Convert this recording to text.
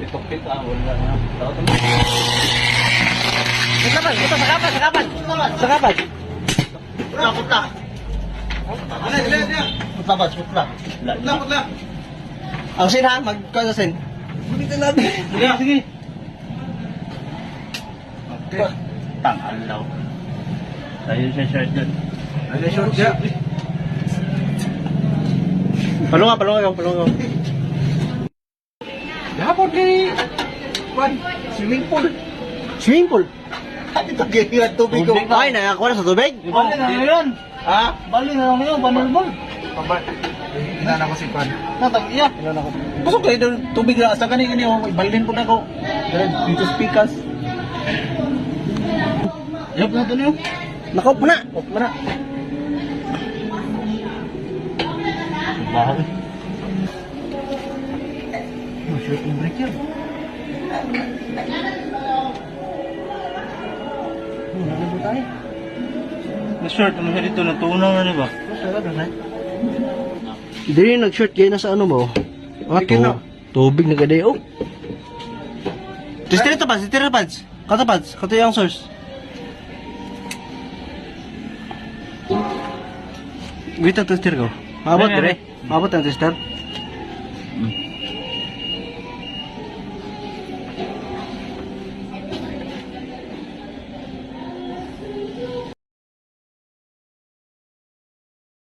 Tokpit wala na. Sakapan. Sakapan. Putla. Putla. Ang sin ha, magkasasin. Bumitin natin. Sige. Okay. Tangalaw. Tayo siya short dyan. Ano short siya? Palunga. Hapon kay swimming pool. Swimming pool. Ito ganyan tubig ko. Ay, nakakuha na sa tubig? Bali na yun. Ha? Bali na lang yun. Banulbol. Inana ko si Pan. Natag iya. Inana ko. Pasok kayo doon tubig na. Sa kanin balin po na ko. Dito speakers. Yup na ito niyo. Nakaup mo na. Off mo na. Bahaw. Short yung break yan. Ano ba tayo? Na-short, ano siya dito? Natunaw na ba? Hindi rin nag-short kayo na sa ano mo. Tubig na gaday. Oh. Testira pads. Kata yung source. Wait ang tester ko. Mabot dire. Mabot ang tester.